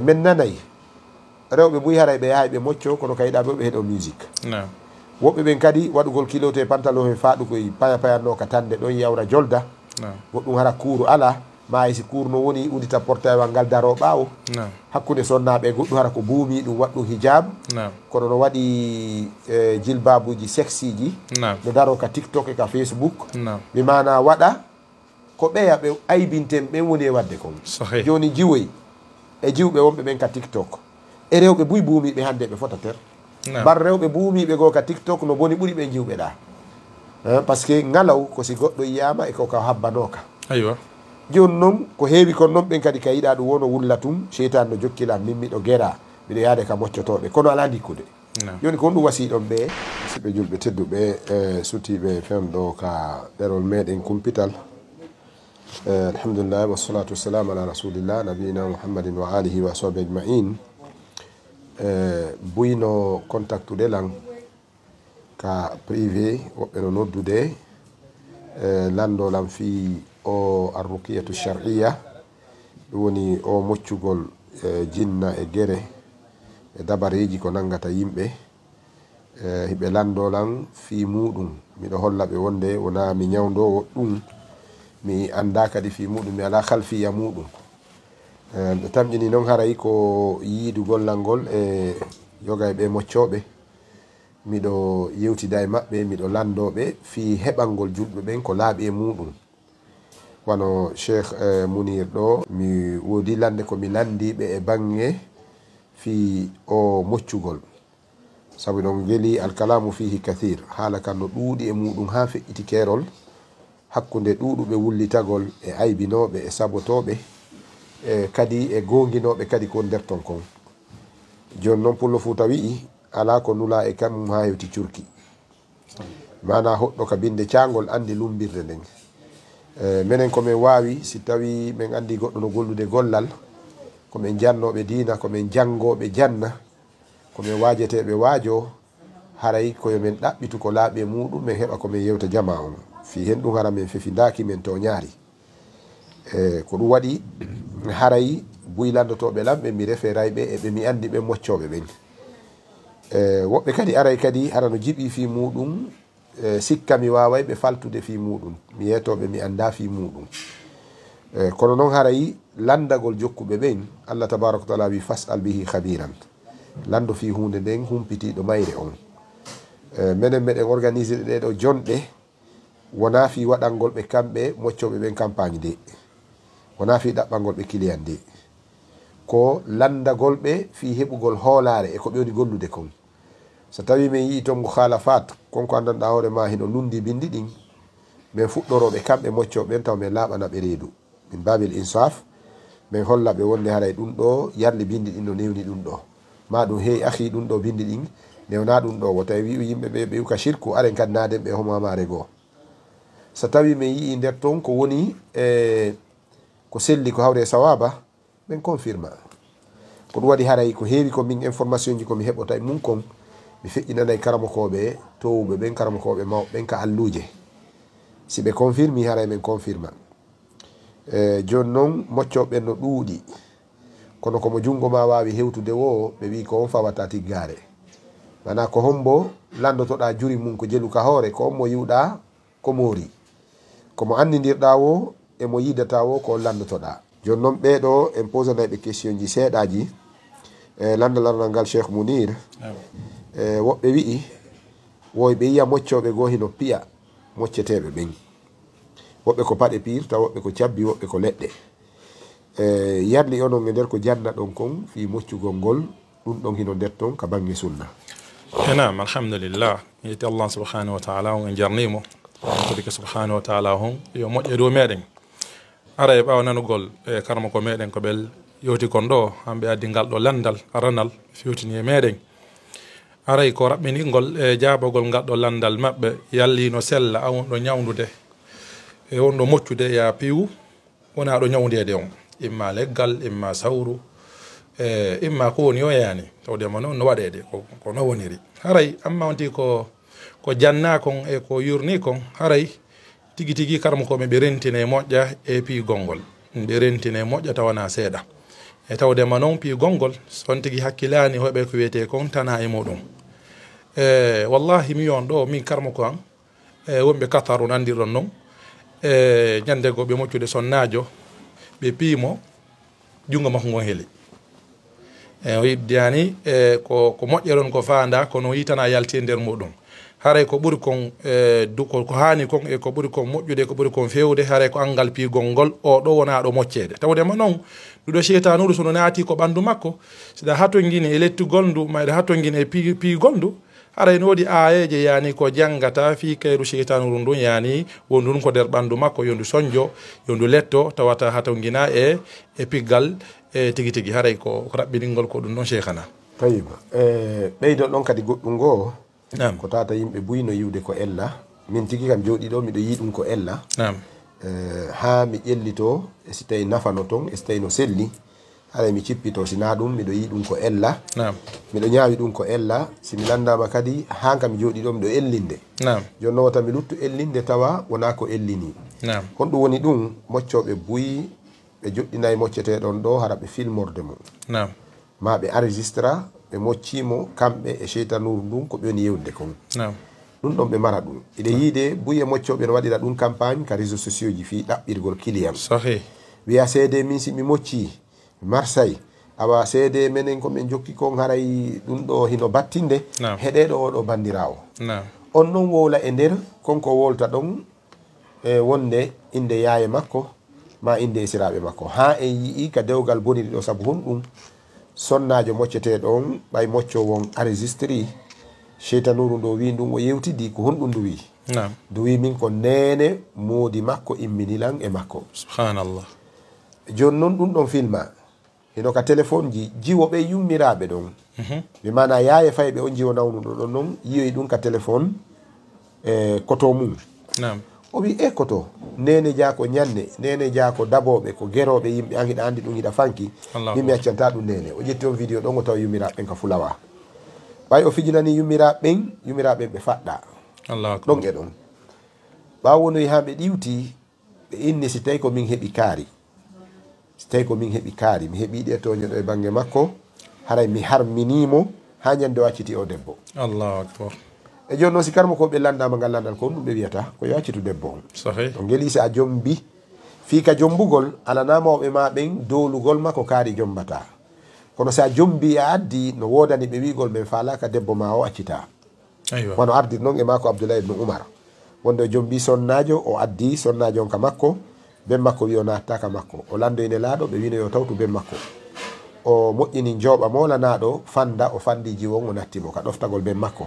men nanay rewɓe ɓuy haray ɓe yahay ɓe mocco kono kayiɗa ɓe heeɗo musique woɓɓe ɓen kadi waɗugol kilote pantalon he faɗukoy paya payanno ka tande ɗon yawra jolda goɗɗum hara kuuru ala ma si kuuru no woni udita portail ngal daro ɓaawo hakkude sonnaɓe goɗɗum hara ko buumi ɗum waɗɗum hijab kono no waɗi jilbabuji sexy ji no daro ka tiktok e ka facebook mi mana waɗa ko ɓeya ɓe aybinten ɓen woni e wadde kon joni jiwoy e jiwɓe wonɓe ɓen ka tiktok e rewɓe buy buumiɓe hande ɓe fota ter bar rewɓe buumiɓe goo ka tiktok no boni ɓuuri ɓe jiwɓe ɗa par ce que ngalaw ko si goɗɗo yiyama e koko habbanoka aywa joni noon ko heewi kon noon ɓen kadi ka yiɗa ɗum wono wulla tum cheytan no jokkila min miɗo guera miɗo yaade ka moccotoɓe kono ala ndikkude joni ko ɗum wasiɗon ɓe siɓe julɓe tedduɓe sutiɓe femɗo ka ɗerol meɗen kumpital alhamdulillah wassalatu wassalamu ala rasulillah nabiyina muhammadin wa alihi wa sahbi ajmain buyno contactude lan ka privé woɓɓe no noddude landolan fi o arruqiyatu shar'iyya ɗum woni o moccugol jinna e gere e dabareji ko nangata yimɓe hiɓe landolan fi muɗum miɗo holla ɓe wonde wona mi ñawdowo ɗum mi anda kadi fi muɗum mi ala halfiya muɗum ɓe tamƴini noon haray ko yiidu gollal ngol e yoga e ɓe moccoɓe miɗo yewtida e maɓɓe miɗo landoɓe fi heɓalngol julɓe ɓen ko laaɓi e muɗum wano cheikh Munir ɗo mi woodi lande ko mi landiɓe e bange fi o moccugol sabu ɗon geli alkalamu fihi kathir haala kan no ɗuuɗi e muɗum ha feƴƴiti kerol hakkude ɗuɗuɓe wullitagol e aybinoɓe e sabotoɓe kadi e gonginoɓe kadi ko nder ton kon joni noon pullo Fuuta wi'i ala ko nula e kam ha hewti curki mana hoɗɗo ka binde cagol andi lumbirde nden minen komin wawi si tawi min andi goɗɗo no gollude gollal komin jannoɓe diina komin jangoɓe janna komin wajeteɓe waajo haray koyo min ɗaɓɓitu ko laaɓi e muɗum min heɓa komin yewta jama on fi hen ɗum hara min fefidaki min to ñaari ko ɗum waɗi haray buy landotoɓe lamɓe mi referayɓe eɓe mi andi ɓe moccoɓe ɓen woɓɓe kadi aray kadi hara no jiiɓi fi muɗum sikka mi waway ɓe faltude fi muɗum mi yetoɓe mi anda fi muɗum kono noon haray landagol jokkuɓe ɓen Allah tabaraka wa taala wi fas'al bihi khabiran lando fi hunde nden humpitiɗo mayre on minen meɗen organisé ɗeɗo jonɗe wona fi waɗalngol ɓe kamɓe moccoɓe ɓen campagne de wona fi ɗaɓɓalngol ɓe client de ko landagol ɓe fi heɓugol hoolare e ko ɓe woni gollude kon so tawi min yii ton mo halafat konko andanɗa hoore ma hino lundi bindi ɗin min fuɗɗoroɓe kamɓe moccoɓe ɓen taw min laaɓana ɓe reedu min babil insaf min holla ɓe wonde haray ɗum ɗo yarli bindi ɗin no newni ɗum ɗo ma ɗum hey ahi ɗum ɗo bindi ɗin newna ɗum ɗo wo tawi wi yimɓe ɓe ɓe uka shirku aren kadi naden ɓe homamare goo so tawi min yii nder ton ko woni ko selli ko hawre sawaba ɓen confirma ko ɗum waɗi haray ko heewi ko min information ji komi heɓota e mum kon mi feƴƴinanay karamokoɓe towɓe ɓen karamokoɓe mawɓe ɓen ka alluje si ɓe confirmi haray min confirma joni noon moccoɓe no ɗuuɗi kono komo jungo ma wawi hewtude wo ɓe wi ko on fawata tiggare mana ko hombo landotoɗa juri mum ko jelu ka hoore ko on mo yiwɗa ko moori komo andidirɗa wo emo yidata wo ko on landotoɗa joni noon ɓeɗo en posanayɓe question ji seeɗaji landalarnal ngal cheikh Munir woɓɓe wi'i woy ɓe yiya moccoɓe goo hino piya mocceteɓe ɓen woɓɓe ko paɗe pirta woɓɓe ko cabbi woɓɓe ko leɗɗe yarli onon e nder ko janna ɗon kon fi moccugol ngol ɗum ɗon hino nder ton ka bange sunna nam alhamdulillah yeti Allah subhanahu wa ta'ala on en jarnimo ko subhanahu wa ta'ala hon yo moƴƴe dow meɗen ara e ɓawa nanugol e karma ko meɗen ko ɓel yewti kon ɗo hamɓe addi ngal ɗo landal aranal fewtini e meɗen aray ko raɓɓinigol e jaabogol ngal ɗo landal maɓɓe yallino sella a wonɗo ñawdude e wonɗo moccude ya piwu wona ɗo ñawdede on imma leggal imma sawru imma ko woni yo yani tawdema noon no waɗede ko no woniri haray amma wonti ko janna kon e ko yurni kon haray tigi tigi karmo koɓe ɓe rentine moƴƴa e piigol ngol ɓe rentine moƴƴa tawana seeɗa e tawdema noon piigol son tigi hakkilani hoɓe ko wiyete kon tana e muɗum wallahi mi yon ɗo min karmo ko an wonɓe Qatar on andirɗon noon ñande go ɓe moccude sonnajo ɓe piimo jungo makko ngon heeli o yiddiyani ko moƴƴeron ko fanda kono yitana yalti e nder muɗum haray ko ɓuri kon ko hani kon e ko ɓuri kon moƴƴude ko ɓuri kon fewde haray ko angal piigol ngol o ɗo wona ɗo moccede tawdema noon ɗuɗo cheytanuɗo sono naati ko ɓandu makko siɗa hatongini e lettugol ndu mayɗa hatongini e piigol ndu haray no woodi ayeje yani ko jangata fi kayru cheytanuɗu ndun yani wondu ɗum ko nder ɓandu makko yondu soñjo yondu letto tawata hatongina e piggal tigi tigi haray ko raɓɓiningol ko ɗum noon cheikhana tayiba ɓeydon ɗon kadi goɗɗum ngoo ko tata yimɓe buyno yiwde ko ella min tigi kam jooɗi ɗo miɗo yi ɗum ko ella ha mi ƴellito e si tawi nafano toon e si tawi no selli haɗa mi cippito sina ɗum miɗo yi ɗum ko ella miɗo ñaawi ɗum ko ella simi landama kadi ha kam mi jooɗi ɗo miɗo ellinde joni noon wata mi luttu ellinde tawa wona ko ellini honɗum woni ɗum moccoɓe buyi ɓe joɗɗinayi mocceteɗon ɗo hara ɓe filmorde mum ma ɓe enregistra ɓe moccimo kamɓe e cheytanuru ndun ko ɓe woni yewde kon ɗum ɗon ɓe mara ɗum eɗe yiide buye moccoɓe no waɗira ɗum campagne ka réseau sociaux ji fi ɗaɓɓirgol client wiya seede min si mi mocci Marseille awa seede menen komin jokki kon haray ɗum ɗo hino battinde heɗeɗo oɗo bandirawo on noon wowla e nder konko wolta ɗon e wonde inde yaaye makko ma inde esiraɓe makko ha en yii ka dewgal boniri ɗo saabu honɗum sonnajo mocceteɗo on ɓay mocco won enregistré cheytanuru ndo wi ɗum o yewtidi ko honɗum ndu wi ndu wi min ko nene moodi makko imminilan e makko subhanallah joni noon ɗum ɗon filma hino ka téléphone ji jiwoɓe yummiraɓe ɗon mi mana yaaye fayɓe on jiwo nawnuɗo ɗon noon yiyoyi ɗum ka téléphone e koto mum o wi e koto nene jaa ko ñande nene jaa ko daboɓe ko gueroɓe yimɓe an hiɗa andi ɗum hiɗa fanki min mi accanta ɗum nene o ƴetti on vidéo ɗon o tawa yummiraɓen ka fulawa ɓay o fijinani yummiraɓen ɓe faɗɗa ɗon e ɗon ɓawo wonoyi ha ɓe ɗiwti ɓe inni si tawi ko min heeɓi kaari si tawi ko min heeɓi kaari mi heeɓi ɗe toño ɗo e banggue makko haray mi harminimo ha ñande o acciti o debbo allahu akbar e joni noon si karmo ko ɓe landama ngal landal ko ɗum ɓe wiyata ko yo accitu debbo on o gueli si a jombi fi ka jombugol alanamaoɓe ma ɓen dowlugol makko kaari jombata kono sa jombi a addi no wodani ɓe wigol ɓen falaka debbo ma o accita wono ardir noon e mako Abdoulaye ibn Oumar wonde o jombi sonnajo o addi sonnajo on ka makko ben makko wi o natta ka makko o landoyne laaɗo ɓe wino yo tawtu ben makko o moƴƴini jooɓa molanaɗo fanda o fandi jiwon o nattimo ka ɗoftagol ben makko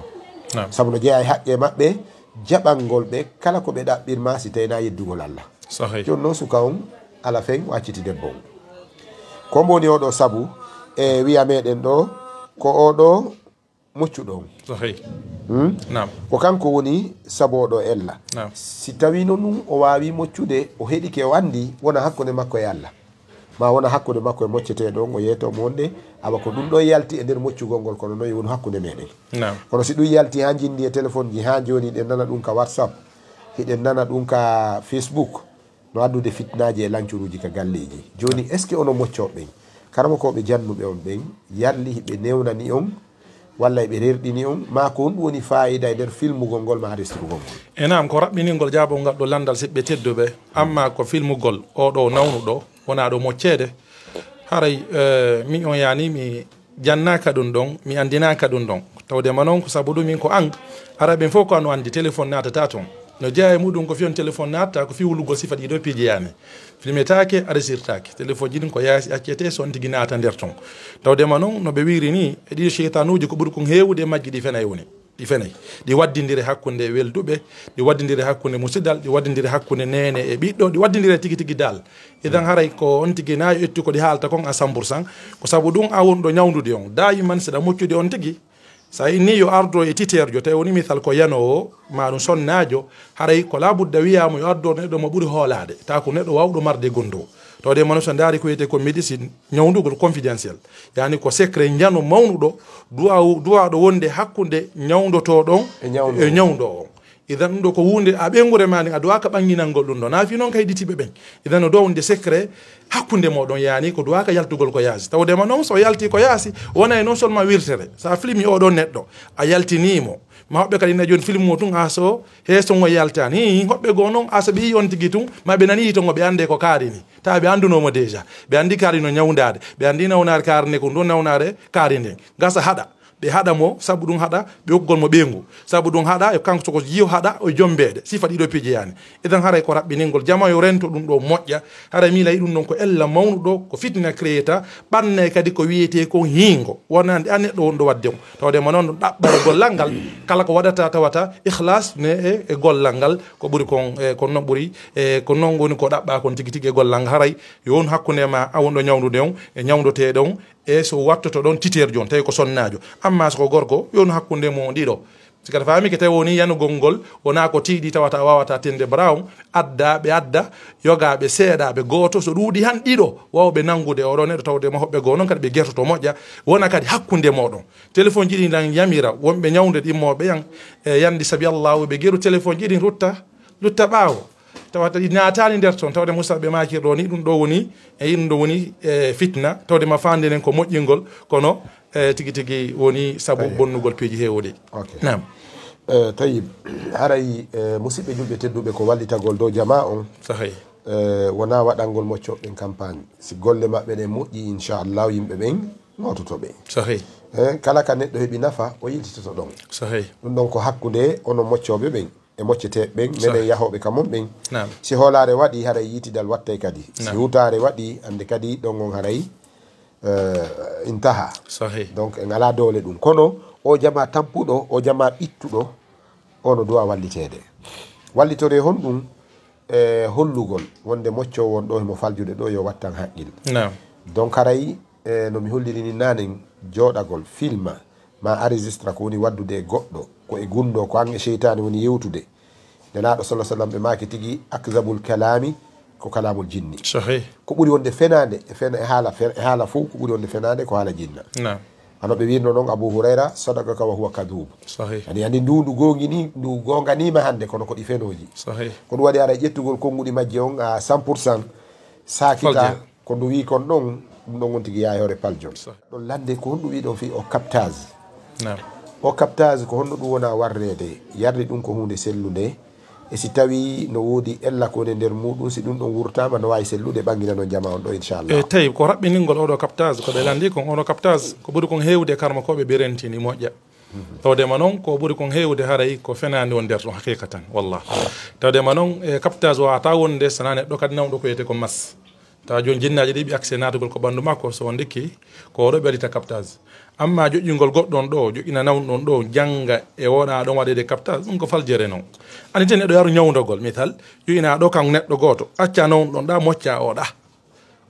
sabu no jeeya e haqqe maɓɓe jaɓangol ɓe kala ko ɓe ɗaɓɓirma si tawina yeddugol Allah joni noon suka on ala fen o acciti debbo on ko mboni oɗo saabu e wiya meɗen ɗo ko oɗo moccuɗo on ko kanko woni saboɗo ella si tawino ɗum o wawi moccude o heeɗike o andi wona hakkude makko e Allah ma wona hakkude makko e mocceteɗo on o yeetomo wonde awa ko ɗum ɗo yalti e nder moccugol ngol kono noon woni hakkude meɗen kono si ɗum yalti ha jindi e téléphone ji ha joni ɗen nana ɗum ka WhatsApp hiɗen nana ɗum ka Facebook no addude fitnaji e lancuruji ka galleji joni est ce que ono moccoɓe karama koɓe jannuɓe on ɓen yarli hiɓe newnani on walla ɓe rerɗini on ma ko on ɗum woni fayida e nder filmugol ngol ma enregistrugol ngol enam ko raɓɓiningol jaabol ngal ɗo landal siɓɓe tedduɓe amma ko filmugol oɗo nawnuɗo wona ɗo moccede haray min on yani mi jannaka ɗum ɗon mi andinaka ɗum ɗon tawdema noon ko saabu ɗum min ko an araɓen fof ko ano andi téléphone natata toon no jeeya e muɗum ko fiyon téléphone natta ko fiwlugol sifa ɗiɗo pijeyami filmetake aresirtake téléphone ji ɗin ko yaasi accete son tigui nata nder ton tawdema noon no ɓe wiri ni e ɗiɗo cheytanuji ko ɓuuri kon hewde majji ɗi fenay woni ɗi fenay ɗi waddidiri hakkude welduɓe ɗi waddidiri hakkude musidal ɗi waddidiri hakkude nene e ɓiɗɗo ɗi waddidiri tigui tigui dal idan haray ko on tigui nayi ettu ko ɗi haalta kon à 100% ko saabu ɗum a wonɗo ñawdude on dayiman seɗa moccude on tigui sa inni yo ardo e titerjo tawi woni misal ko yanowo ma ɗum sonnajo haray ko labudda wiyama yo ardo neɗɗo mo ɓuuri hoolade ta ko neɗɗo wawɗo marde gondo tawde mano so daari ko wiyete ko médecine ñawdugol confidentiel yani ko secret jano mawnuɗo duwaɗo wonde hakkude ñawdotoɗon e ñawdo on idan ɗum ɗo ko hunde a ɓengure ma ndin a duwaka ɓanginalngol ɗum ɗo naafi noon kay ditiɓe ɓen idan no dow wonde secret hakkunde moɗon yani ko duwaka yaltugol ko yaasi tawdema noon so yalti ko yaasi wona e non seulement wirtere sa filmi oɗon neɗɗo a yaltinimo ma hoɓɓe kadi na joni film o tun ha so heesongo yaltani hoɓɓe goo noon asa ɓe yi on tigui tun ma ɓe nani yitongo ɓe ande ko kaari ni tawa ɓe andunomo déjà ɓe andi kaari no ñawdade ɓe andi nawnare kaari nde ko ɗon nawnare kaari nden gasa haɗa ɓe haɗa mo saabu ɗum haɗa ɓe hokkugol mo ɓeyngu saabu ɗum haɗa e kanko soko jiyo haɗa o jombeede sifa ɗiɗo pijeyani idan haray ko raɓɓiningol jama yo rento ɗum ɗo moƴƴa haray mi layi ɗum ɗon ko ella mawnuɗo ko fitna créeta ɓanne kadi ko wiyete ko hiingo wonande an neɗɗo wonɗo wadde mo tawdema noon ɗaɓɓa e gollal ngal kala ko waɗata tawata ihlas ne e gollal ngal ko ɓuuri kon ko noon ɓuuri ko noon woni ko ɗaɓɓa kon tigui tigui e gollal ngal haray yon hakkude ma awonɗo ñawdude on e ñawdoteɗe on e so wattoto ɗon titeer jon tawi ko sonnajo amma soko gorko yonu hakkunde mo ɗiɗo sikata famike tawi woni yanugol ngol wona ko tiiɗi tawata wawata tende brown adda ɓe adda yogaɓe seeɗaɓe goto so ɗuuɗi han ɗiɗo wawɓe nangude oɗo neɗɗo tawde ma hoɓɓe goo noon kadi ɓe guertoto moƴƴa wona kadi hakkunde moɗon téléphone jiɗi dan yamira wonɓe ñawde ɗimmoɓe yan e yandi saabi allahu ɓe gueru téléphone jiɗi lutta ɓaawo tawata ɗi natani nder toon tawde musidɓe makirɗo ni ɗum ɗo woni e ɗum ɗo woni fitna tawde ma fandenen ko moƴƴingol kono tigui tigui woni saabu bonnugol peeji hewɗi nam tayib haray musidɓe julɓe tedduɓe ko wallitagol dow jama on sahay wona waɗalngol moccoɓɓen campagne si golle maɓɓe ɗe moƴƴi inchallah yimɓe ɓen nototoɓe sahay kala ka neɗɗo heeɓi nafa o yiltitoto ɗon sahay ɗum ɗon ko hakkude ono moccoɓe ɓen e moccete ɓen meɗen yahoɓe kamon ɓen nam si hoolare waɗi haray yitidal wattay kadi si hutare waɗi ande kadi ɗon on haray intaha sahay donc en ala dowle ɗum kono o jama tampuɗo o jama ɓittuɗo ono duwa wallitede wallitore hon ɗum e hollugol wonde mocco won ɗo mo faljude ɗo yo wattan haqqil nam donc haray no mi hollirini nanen joɗagol filma ma enregistra ko woni waddude e goɗɗo ko e gunɗo ko an e cheytani woni yewtude nenaɗo sallah sallam ɓe maki tigui akzabul kalami ko kalamul jinni sahay ko ɓuuri wonde fenade e haala fo ko ɓuuri wonde fenade ko haala jinna nam hano ɓe wirno noon Abu Hurayra sadaqaka wa huwa kadub sahay ani andi ndu gongini ndu gonganima hande kono ko ɗi fenoji sahay ko ɗum waɗi ara ƴettugol konguɗi majje on à 100% sakita ko ndu wi kon ɗon ɗum ɗon won tigui yayore paljon ɗon lande ko honɗum wi ɗon fi o captage nam o captage ko honno ɗum wona warrede yarde ɗum ko hunde sellude e si tawi no woodi ella kone nder muɗum si ɗum ɗon wurtama no wawi sellude ɓanguina no jama on ɗo inchallah e tawi ko raɓɓiningol oɗo captage koɓe landi kon oɗo captage ko ɓuuri kon hewde karma koɓe ɓe rentini moƴƴa tawdema noon ko ɓuuri kon hewde haray ko fenade won nder ɗon haqiqatan wallah tawdema noon e captage wawata wonde sana neɗɗo kadi nawɗo ko wiyete ko mas tawa joni jinnaji ɗi ɓe accès natugol ko ɓandu makko so ndikki ko oɗo ɓe waɗita captage amma joƴƴingol goɗɗon ɗo joƴƴina nawɗon ɗo jangga e wona ɗon waɗede captage ɗum ko faljere noon ani te neɗɗo yaru ñawdogol misal joƴina ɗo kan neɗɗo goto acca nawɗon ɗa mocca oɗa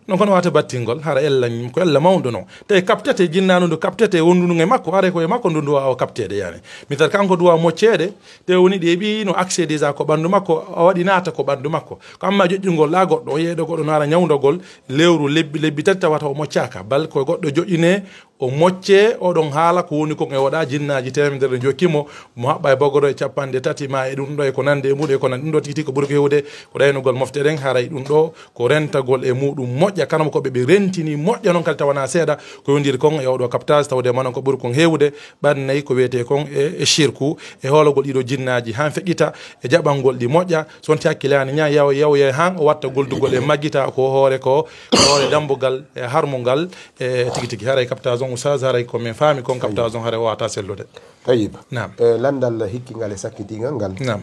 non kono wata battingol hara ella ko ella mawɗo noon tawi captete jinnanu ndu captete wondu ndu e makko are koye makko ndu duwa o captede yani misal kanko duwa moccede te woni ɗeeɓi no accès déjà ko ɓandu makko o waɗi naata ko ɓandu makko ko amma joƴƴingol la goɗɗo o yeeɗo goɗɗo no ara ñawdogol lewru lebbi tati tawata o moccaka bal koye goɗɗo joƴƴine o mocce oɗon haala ko woni kon e waɗa jinnaji temedere jokkimo mo haɓɓa e bogoro e capanɗe tati ma e ɗum ɗo e ko nande e muɗum e ko nande ɗum ɗo tigi ko ɓuuri ko hewde ko ɗaynugol mofteɗen haray ɗum ɗo ko rentagol e muɗum moƴƴa kanama koɓe ɓe rentini moƴƴa noon kadi tawana seeɗa ko yondiri kon e oɗo captage tawde manon ko ɓuuri kon hewde ɓannayyi ko wiyete kon e shirku e hoologol ɗiɗo jinnaji han feƴƴita e jaɓalngol ɗi moƴƴa sonti hakkilani ña yawye han o watta goldugol e maggita ko hoore hoore dambugal e harmugal e tigui tigui haray captage on oustaz haray komin faami kon captage on haray o wata sellude tayib nam landal hikkingal e sakkitingal ngal nam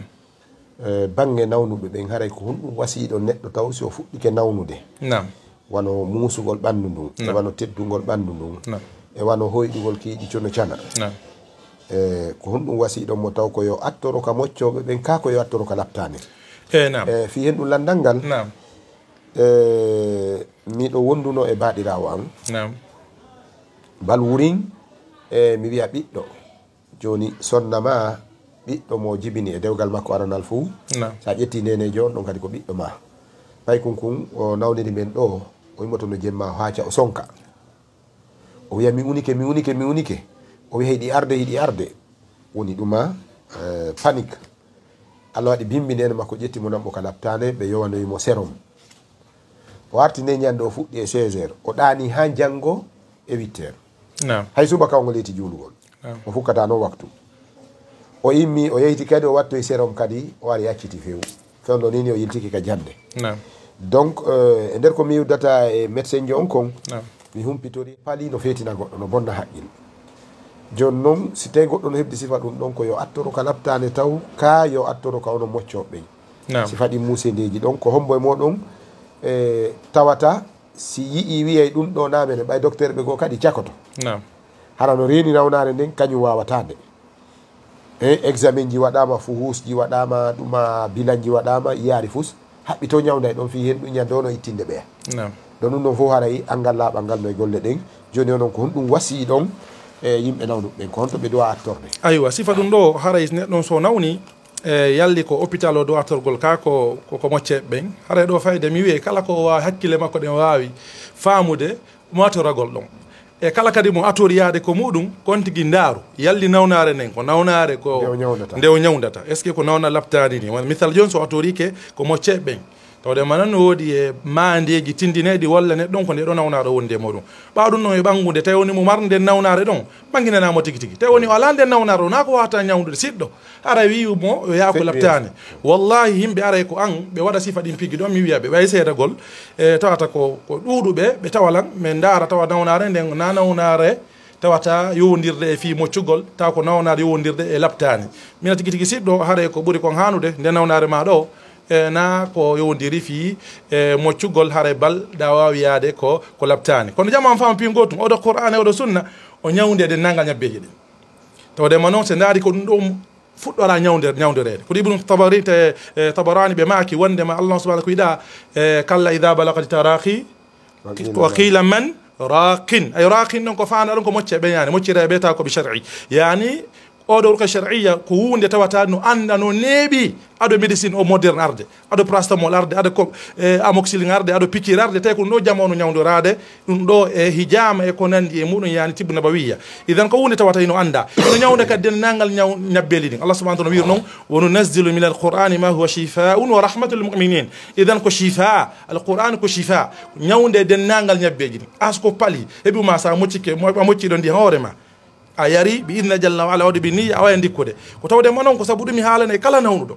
bange nawnuɓe ɓen haray ko honɗum wasiɗo neɗɗo taw si o fuɗɗike nawnude nam wano musugol ɓandu ndun e wano teddugol ɓandu ndun e wano hoyɗugol kiiɗi cono cana nam ko honɗum wasiɗon mo taw ko yo attoro ka moccoɓe ɓen ka ko yo attoro ka laptane nam fi hen ɗum landal ngal nam miɗo wonduno e baɗirawo an nam bal wurin mi wiya ɓiɗɗo joni sonnama ɓiɗɗo mo jibini e dewgal makko aranal fou sa ƴetti nenejo on ɗon kadi ko ɓiɗɗo ma pay kunkun o nawniri men ɗo o wimoto no jemma haaca o sonka o wiya mi unike o wiya hiɗi arde woni ɗuma panique Allah waɗi bimbinene makko ƴetti mo namɓo ka laɓtane ɓe yowanoyimo sérum o warti nde ñande o fuɗɗi e 16h o ɗani ha janggo e 8h hay subaka o ngo leyti juulugol o fukkata noon waktu o immi o yeyti kadi o wattoye sérum kadi o wari acciti fewdo nini o yiltiki ka jande donc e nder ko mi yiwdata e médecin jo on kon mi humpitori paali no feetina goɗɗo no bonna haqqil joni noon si tawi goɗɗo no hebdi sifa ɗum ɗon ko yo attoro ka laɓtane taw ka yo attoro ka ono moccoɓe sifa ɗi musedeji ɗon ko hombo e moɗon tawata si yii wiyay ɗum ɗo namene ɓay docteur ɓe goo kadi cakoto hara no reeni nawnare nden kañum wawatande examen ji waɗama fuhus ji waɗama ɗuma bilan ji waɗama yaari fus haɓɓi to ñawda e ɗon fi hen ɗum ñande ono ittinde ɓeya ɗon ɗum ɗon fof haray angal laaɓal ngal no e golle ɗen joni onon ko honɗum wasi ɗon e yimɓe nawnuɓe ɓen ko honto ɓe dowa attorde aywa sifa ɗum ɗo haray neɗɗon so nawni yalli ko hôpital o dow attorgol ka ko mocceɓe ɓen haray ɗo fayde mi wiye kala ko wawi hakkille makko ɗen wawi famude motoragol ɗon e kala kadi mo atoriyade ko muɗum kon tigui ndaaru yalli nawnare nden ko nawnare ko nde o ñawdata est ce que ko nawna laptani ni misal joni so atorike ko mocceɓe ɓen tawde manan no woodi e mandeji tindineɗi walla neɗɗon ko nde ɗo nawnare wonde moɗum ɓaɗum noon e ɓangude tawi woni mo mar nden nawnare ɗon ɓanginanamo tigui tigui tawi woni o ala nden nawnare o na ko wawata ñawdude siɗɗo ara wiimo yo yaako laptani wallahi yimɓe aray ko an ɓe waɗa sifa ɗin pigui ɗon mi wiyaɓe ɓay seedagol tawata ko ɗuuɗuɓe ɓe tawalan min daara tawa nawnare nden na nawnare tawata yowdirde e fi moccugol taw ko nawnare yowdirde e laptani mina tigui tigui siɗɗo haaray ko ɓuuri kon hannude nde nawnare ma ɗo na ko yowdiri fi moccugol haare bal da wawi yaade ko labtani kono jamma fama pi gotum oɗo qur'an e oɗo sunna o ñawdede nangal ñabbeji ɗin tawdema noon so daari ko ɗum ɗum fuɗɗora ñawderede ko ibnu tabarani ɓe maaki wondema allah subahana ko yiɗa kalla ida balagati taraqi wa qila man raqin ay raqin ɗon ko fanda ɗon ko mocce ɓeñani moccireɓe taw ko bi shar'i yani oɗo ruka shar'iyya ko hunde tawata no anda no neeɓi aɗo médecine o moderne arde aɗo prastamol arde aɗa ko amoxicillin arde aɗo piqure arde tawi ko ɗum ɗo jamono ñawdorade ɗum ɗo e hijama e ko nandi e muɗum yani tibbu nabawiyya idan ko hunde tawata no anda no ñawde kadi dennagal ñabbeli ɗin allah subahana taala wi noon wa nunazzilu min alqur'ani ma huwa shifaun wa rahmatu lil muminin idan ko shifa alqur'an ko shifa ñawde dennagal ñabbeji ɗin asko paali heɓima sa moccike a mocciɗo ndi hoorema a yari bi idna jalla wa ala wadi bi niyya awa ndikkude ko tawde ma non ko sabu ɗum mi haalane kala nawnuɗo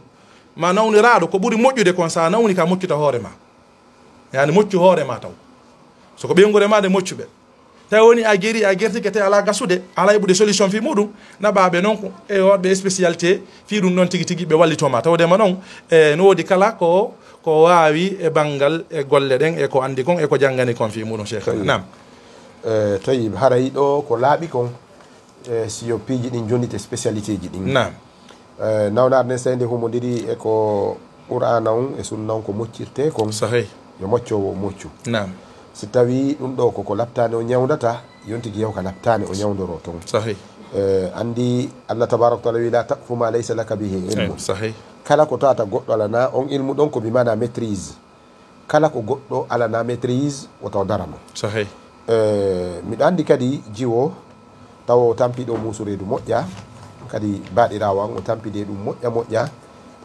ma nawniraɗo ko ɓuuri moƴƴude kon sa nawni ka moccita hoore ma yani moccu hoore ma taw soko ɓeygure ma de moccuɓe tawi woni a guéri a guertike te ala gasude ala heɓude solution fi muɗum naɓaɓe noon e waɗɓe spécialité fi ɗum ɗon tigui tigui ɓe wallitoma tawdema noon no woodi kala ko wawi e banggal e golle ɗen e ko andi kon e ko janggani kon fi muɗum cheikh nam tayib haray ɗo ko laaɓi kon si yo piiji ɗin jonnite spécialité ji ɗin nam nawnare nden sende humodiri e ko qur'ana on e sunna on ko moccirte kon sahih yo moccowo moccu nam si tawi ɗum ɗo koko laptane o ñawdata yontigi yaw ka laptane o ñawdoro ton sahih andi allah tabaraka wa taala wi la taqfu ma laysa laka bihi ilmu sahih kala ko tawata goɗɗo alana on ilmu ɗon ko bimana maîtrise kala ko goɗɗo alana maîtrise o taw darano sahih miɗo andi kadi jiwo taw o tampiɗo muusu reedu moƴƴa kadi baɗirawa o tampide ɗum moƴƴa moƴƴa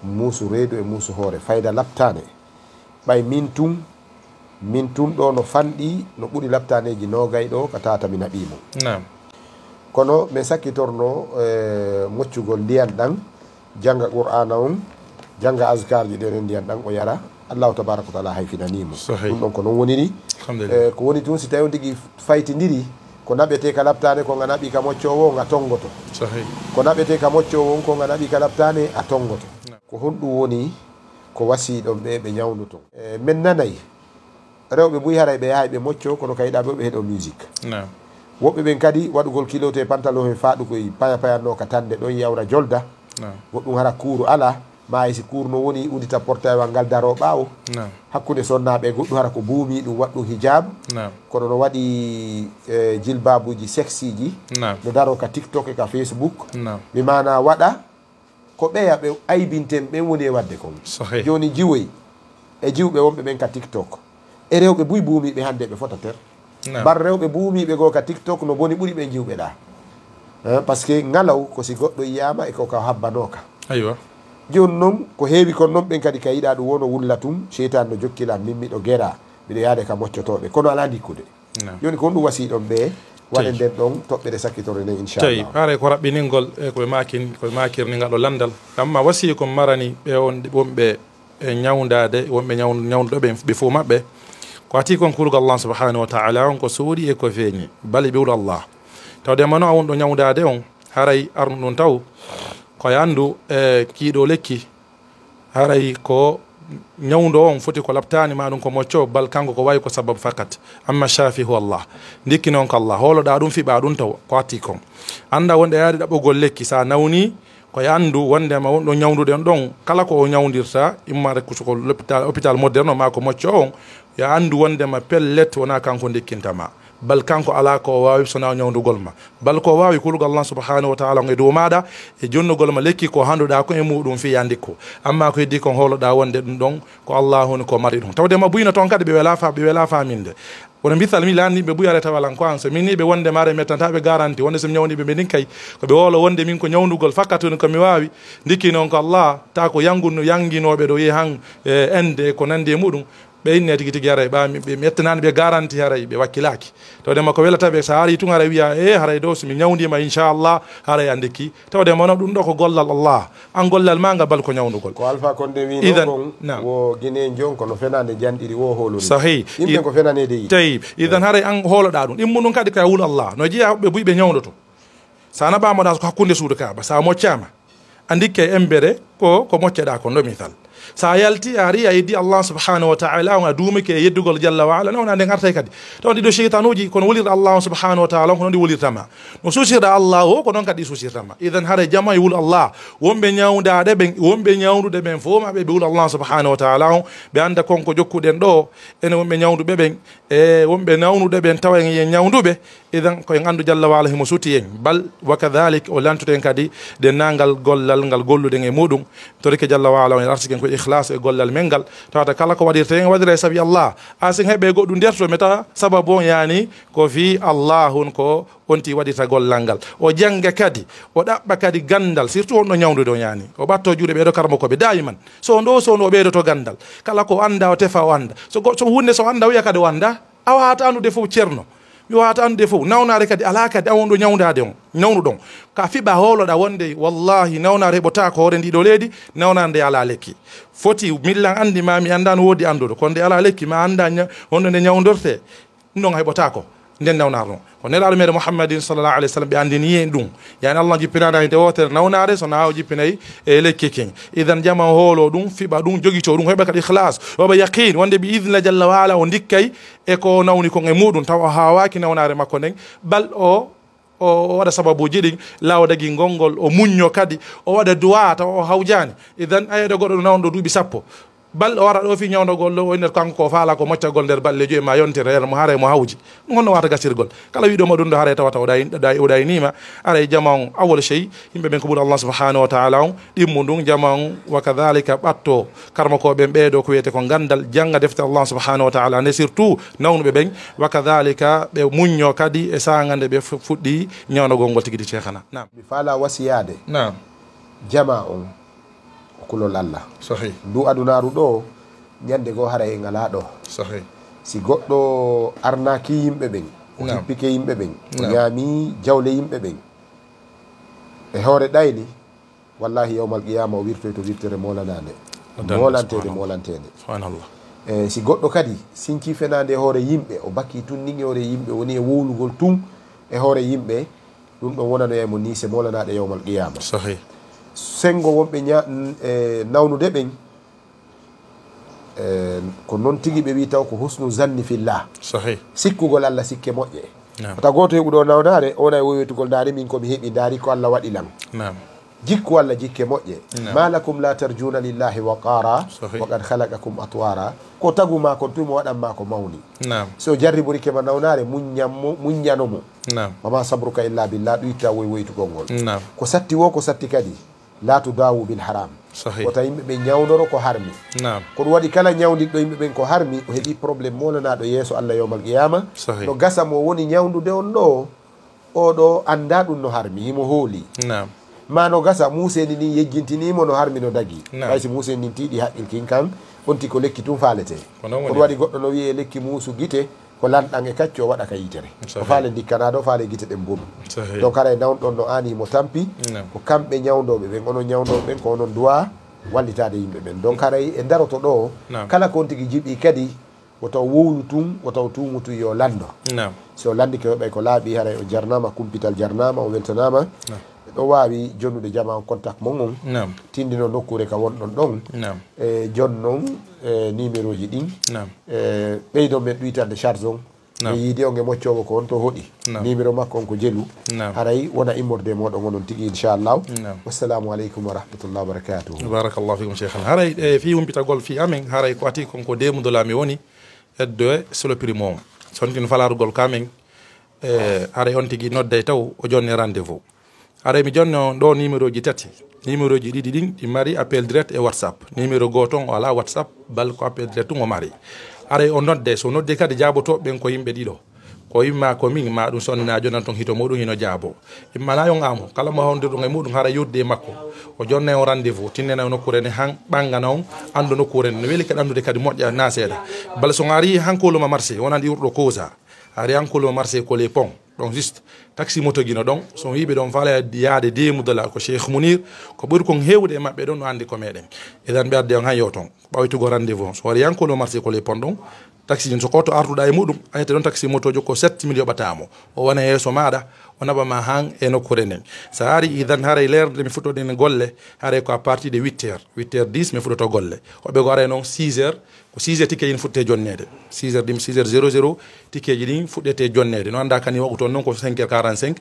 muusu reedu e muusu hoore fayda laptane ɓay min tun ɗo no fanɗi no ɓuuri laptaneji nogay ɗo ka tawata mi naɓimo kono min sakkitorno moccugol ndiyan ɗan janga qur'ana on janga askar ji ɗenen ndiyan ɗan o yara allahu tabaraka wa taala hayfinanimo ɗum ɗon ko noon woniri ko woni tun si tawi on tigui faytidiri ko naɓete ka laptane ko nga naɓi ka moccowo nga tongoto ko naɓete ka moccowo on ko nga naɓi ka laptane a tongoto ko honɗum woni ko wasiɗon ɓe ñawduto min nanayi rewɓe mbuyi haray ɓe yahay ɓe mocco kono kayiɗaɓe ɓe heeɗo musique woɓɓe ɓen kadi waɗugol kilote pantalon he faɗukoy paya payanno ka tande ɗon yawra jolda goɗɗum hara kuuru ala ma si kuuru no woni udita portail ngal daro ɓaawo hakkude sonnaɓe goɗɗum hara ko buumi ɗum waɗɗum hijab kono no waɗi jilbabuji sexy ji no daro ka tiktok e ka facebook mi mana waɗa ko ɓeya ɓe aybinten ɓen woni e wadde kon joni jiwoy e jiwɓe wonɓe ɓen ka tiktok e rewɓe buy buumiɓe hande ɓe fotater bar rewɓe buumiɓe goo ka tiktok no boni ɓuuri ɓe jiwɓe ɗa par ce que ngalaw ko si goɗɗo yiyama e ko ka habbanoka aywa joni noon ko heewi kon noon ɓen kadi ka yiɗa ɗum wono wulla tum cheytan no jokkila min miɗo guera miɗo yaade ka moccotoɓe kono ala dikkude joni ko ɗum wasi ɗon ɓe waɗe nden ɗon toɓɓere sakkitore nden inchallah tawi are ko raɓɓiningol e koɓe makirni ngaɗo landal amma wasi ko marani ɓe wonɓe e ñawdade wonɓe ñawduɗoɓe ɓe fo mabɓe ko ati kon kulgo Allah subhanahu wa ta'ala on ko suuɗi e ko feeñi bali ɓe wuuro Allah tawdema no a wonɗo ñawdade on haray arnu ɗum taw ko yandu e kiiɗo lekki haray ko ñawdo on foti ko labtani ma ɗum ko mocco bal kanko ko wayi ko sababu fakat amma shafihu Allah ndikki noon ko Allah holoɗa ɗum fiɓa ɗum taw ko atti kon anda wonde yaade ɗaɓɓogol lekki sa nawni ko yandu wondema wonɗo ñawduɗen ɗon kala ko o ñawdirta immare ko hôpital moderne o ma ko mocco on yo andu wondema pellet wona kanko ndikkintama bal kanko ala ko wawi sona ñawdugol ma bal ko wawi kulugo Allah subhanahu wa ta'ala e dow maɗa e jonnugol ma lekki ko handuɗa ko e muɗum fi yandikko amma ko heddi kon holoɗa wonde ɗum ɗon ko Allah honi ko mari ɗum tawdema buyna toon kadi ɓe wela faminde wono mbithal mi lanniɓe ɓuyare tawalan ko an so min niɓe wonde mare mettantaɓe garanti wonde somi ñawniɓe ɓe ndin kay koɓe wolo wonde min ko ñawdugol fakkatuni komi wawi ndikki noon ko Allah ta ko yanguinoɓe ɗo yehi han ende ko nandi e muɗum ɓe inne tigi tigi haray ɓe mettanani ɓe garanti haray ɓe wakkilaki tawdema ko welataɓe sa ari tun haray wiya e haray dow somi ñawdima inchallah haray andekki tawdema no ɗum ɗo ko gollal Allah an gollal ma bal ko ñawdugol ko alpha konde wino wo guine jon kono fenade janɗiri wo holori sahi yimɓe ko fenanede yi tawi idan haray an holoɗa ɗum ɗimmu ɗum kadi koye wuul Allah no jeeya ɓe buyi ɓe ñawdoto sa naɓamoɗa ko hakkude suudu kaaba sa moccama andikke embere ko mocceɗa ko ndo misal sa yalti ari a yeddi Allah subhanahu wa ta'ala on a duumike e yeddugol jalla wa ala non ande gartay kadi taw ɗiɗo cheytanuji kono wolirɗa Allah subhanahu wa ta'ala ko noon ɗi wolirtama no susirɗa Allah o ko noon kadi ɗi susirtama idan haara jama e wul Allah wonɓe ñawdaɗe ɓen wonɓe ñawduɗe ɓen fof maɓe ɓe wul Allah subhanahu wa ta'ala on ɓe anda konko jokkuɗen ɗo ene wonɓe ñawduɓe ɓen e wonɓe nawnuɗe ɓen tawa en ñawduɓe idan koyen andu jalla wa ala himo suti en bal wa kadhalik o lantuten kadi dennangal gollal ngal golluɗen e muɗum torike jalla wa ala on arsiken ko ikhlas e gollal men ngal tawata kala ko waɗirta en waɗira e sabi Allah asin heɓe goɗɗum nderto meta sababu on yani ko fi Allah hun ko wonti waɗirta gollal ngal o janga kadi o ɗaɓɓa kadi gandal surtout on ɗo ñawdude o yani o ɓatto juuɗe ɓeɗo karmo koɓe dayiman so ndo o ɓeydoto gandal kala ko anda o tefa o anda so hunde so anda wiya kadi o anda a wawata andude fof ceerno mi wawata andude fof nawnare kadi ala kadi awon ɗo ñawdade on ñawnuɗon ka fiɓa holoɗa wonde wallahi nawnare heɓota ko hoore ndiɗo leydi nawnare nde ala lekki foti millan andi ma mi anda no wodi anduɗo kono nde ala lekki ma anda honno nde ñawdorte ɗum ɗon heɓota ko nden nawnar noon ko nelaɗo meɗe mouhammadin sallallah alayhi w sallam ɓe andini hen ɗum yani Allah jippinani hede wotere nawnare so na o jippinayi e lekki ken idan jama hoolo ɗum fiɓa ɗum joguito ɗum heɓa kadi ihlas oɓa yaqin wonde bi idnillah jalla wa ala o dikkay e ko nawni kon e muɗum taw o hawaki nawnare makko nden bal o waɗa sababuji ɗin lawdagi gongol o muñño kadi o waɗa duwa taw o hawjani idan ayede goɗɗo ɗo nawno ɗo duuɓi sappo bal o wara ɗo fi ñawdogol ɗo o nder kanko ko faala ko moccagol nder balle joyi ma yontere hen mo haare mo hawji gonno wata gasirgol kala wiɗoma ɗum ɗo haare tawata o ɗaynima ara e jama on awol chey yimɓe ɓen ko ɓuuri Allah subhanahu wa ta'ala on ɗimmu ɗum jama on wa kadhalika ɓatto karmakoɓen ɓeeɗo ko wiyete ko gandal jangga defte Allah subhanahu wa ta'ala nde surtout nawnuɓe ɓen wa kadhalika ɓe muñño kadi e sagande ɓe fuɗɗi ñawnogol ngol tigui cheikhana nam mi faala wasiyade nam jama on kulol Allah sahih ndu adunaru ɗo ñande goo hara e ngala ɗo sahih si goɗɗo arnaki yimɓe ɓen o hippike yimɓe ɓen o ñaami jawle yimɓe ɓen e hoore ɗayni wallahi yawmal qiyama o wirtoy to wirtere molanade molantede subhanallah si goɗɗo kadi sinci fenade hoore yimɓe o bakki tun ni hoore yimɓe woni e wowlugol tun e hoore yimɓe ɗum ɗon wonanoyamo ni se molanaɗe yawmal qiyama sahih sengo wonɓe nawnude ɓen ko noon tigi ɓe wi taw ko husnu zanni fillah sahih sikkugol Allah sikke moƴƴe ta goto heɓuɗo nawnare ona e woyetugol daari min komi heeɓi daari ko Allah waɗi lam jikku Allah jikke moƴƴe ma lakum la tarjuna lillahi wa qara wa qad khalaqakum atwara ko taguma kon tuma waɗanma ko mawni so jarriburikema nawnare muññanomo wama sabruka illa billah ɗo itta woytugol ngol ko satti wo ko satti kadi la tudawu bil haram wota yimɓe ɓe ñawnoro ko harmi ko ɗum waɗi kala ñawdiɗɗo yimɓe ɓen ko harmi o heeɓi probléme molanaɗo yeeso Allah yawmal qiyama no gasa mo woni ñawdude on ɗo oɗo anda ɗum no harmi himo hooli mano gasa museni ni yejjintinimo no harmi no dagi haysi museni nin tiiɗi haqqilkin kan onti ko lekki tum falete kono waɗi goɗɗo no wiye lekki musu guite ko lanɗan e kacci o waɗa ka yitere o faale dikkana ɗo faale guite ɗen boɗum donc haɗa nawɗon no animo tampi ko kamɓe ñawdoɓe ɓen onon ñawdoɓe ɓen ko onon duwa wallitade yimɓe ɓen donc haɗay e daroto ɗo kala ko on tigui jiiɓi kadi wotaw wowlu tun wotaw tumutu yo lando so landi ko yoɓay ko laaɓi haɗay o jarnama kumpital jarnama o weltanama ɗo wawi jonnude jama contact mon on tindino nokkure ka wonɗon ɗon e jonnon numéro ji ɗin ɓeydo men ɗuytande charge on mi yiidi on e moccowo ko on to hoɗi numéro makko on ko Jelu haray wona immorde moɗon onon tigui inchallahu wassalamu aleykum wa rahmatullah wa barakatuhu barakallahu fikum cheikhana haray fi humpitagol fi amen haray ko ati konko demudolami woni heddo sur le prix mom sontin falarugol kamen haray on tigui nodday taw o jonne rendez-vous haray mi jonno ɗo numéro ji tati numéro ji ɗiɗi ɗin ɗi mari appel direct e whatsapp numéro goton o ala whatsapp bal ko appel direct o mari haray o nodde so nodde kadi jaabotoɓe ɓen ko yimɓe ɗiɗo ko yimma ko min ma ɗum sonninajo nan ton hito muɗum hino jaabo immana yon amo kala mo hawde ɗum e muɗum hara yurde makko o jonne on rendez-vous tinnena o nokkure ne han ɓangana on andu nokkure ne no weeli kadi andude kadi moƴƴa na seeɗa bala so ari hankoluma marché wonandi wurɗo causa ari hankoluma marché ko les ponts donc juste taxi moto gino ɗon so yiɓe ɗon faala yaade demudola ko Cheikh Mounir ko ɓuri kon hewde e maɓɓe ɗon no andi ko meɗen edan ɓe adde on han yo ton ɓawtugo rendez-vous so wari yankolo marché ko les ponts ɗon taxi jin so koto arduɗa e muɗum ayete ɗon taxi moto jo ko 7 millions ɓatamo o wona yeeso maɗa o naɓama han e nokkure nden so ari idan haray lerde mi fuɗɗoɗen golle haray ko à partir de 8h 8h10 mi fuɗɗoto golle hoɓe go aray noon 6h ko 6h ticket yin fuɗɗete jonnede 6h ɗim 6h00 ticket ji ɗin fuɗɗete jonnede no anda kani waɗu toon noon ko 5h45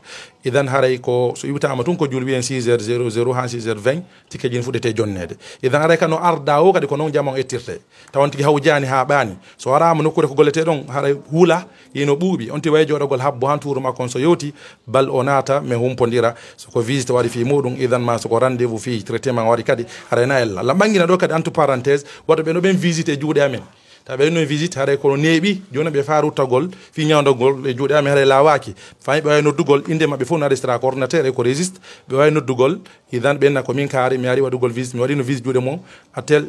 idan haray ko so iwtama tun ko julɓi en 6h00 han 6h20 ticket ji ɗin fuɗɗete jonnede idan haray kano arda o kadi ko noon jamon ettirte tawan tigui hawjani ha ɓaani so warama nokkure ko gollete ɗon haray huula yino ɓuuɓi on ti wayi joɗogol habbo han tour makon so yewti bal o naata mi humpodira soko visite waɗi fi muɗum idan ma soko rendez-vous fi traitement waɗi kadi harayna ella la ɓangguina ɗo kadi entre parenthèse waɗo ɓe no ɓen visite e juuɗe amen tawa ɓe no visite haray kono neeɓi joni ɓe fa ruttagol fi ñawdogol e juuɗe amen haray lawaki fami ɓe wawi noddugol inde mabɓe fof no enregistra ko ordinateur e ko résiste ɓe wawi noddugol idan ɓenna ko min kaari mi ari waɗugol visite mi waɗino visite juuɗe mo a tel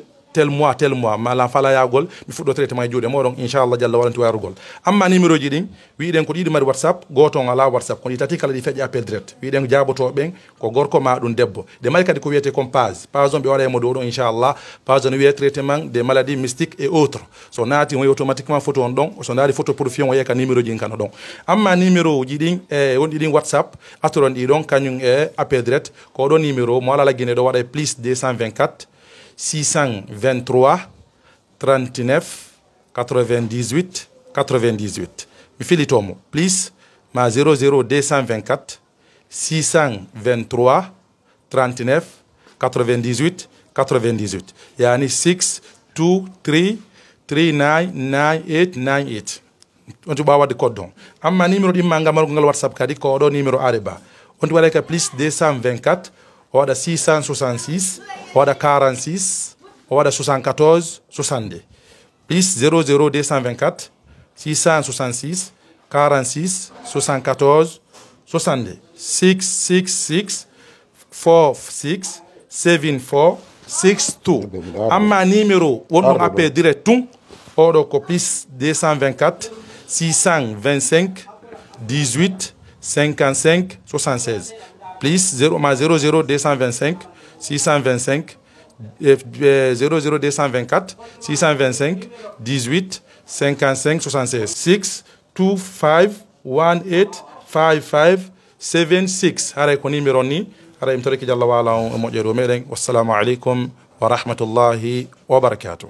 mois mala falayagol mi fuɗɗo traitement e juuɗe moɗon inchallah jalla walanti warugol amma numéro ji ɗin wiɗen ko ɗiɗi mari whatsapp goton ala whatsapp kono ɗi tati kala ɗi feƴƴi appel direct wiɗen ko jabotoɓe ɓen ko gorko ma ɗum debbo de mari kadi ko wiyete comme page on ɓe waɗa e mo dow ɗon inchallah page no wiye traitement des maladies mystiques et autres so naati on wi automatiquement photo on ɗon so daari photo profil o yeka numéro ji kano ɗon amma numéro ji ɗin e wonɗi ɗin whatsapp atoron ɗi ɗon kañum e appel direct ko ɗo numéro mo ala laggine ɗo waɗa plus 224 623 39 98 98 mi filitomo plus ma 00224 623 39 98 98 yani 623 399898 on tuba wadde code don amma numéro ɗi ma ngamargo ngal whatsapp kadi ko ɗo numéro areba on tuba ka plus 224 o waɗa 666 o waɗa 46 o waɗa 74 62 plus 00224 666 46 74 62 666 46 74 62 amma numéro wonɗum appel direct tun oɗo ko plus 224 625 18 55 76 plus 00225 625 00224 625 18 55 76 625 18 55 76 haray ko numéro ni haray mi toriki jalla wala o moƴƴere o meɗen wassalamu aleykum wa rahmatullahi wa barakatuh.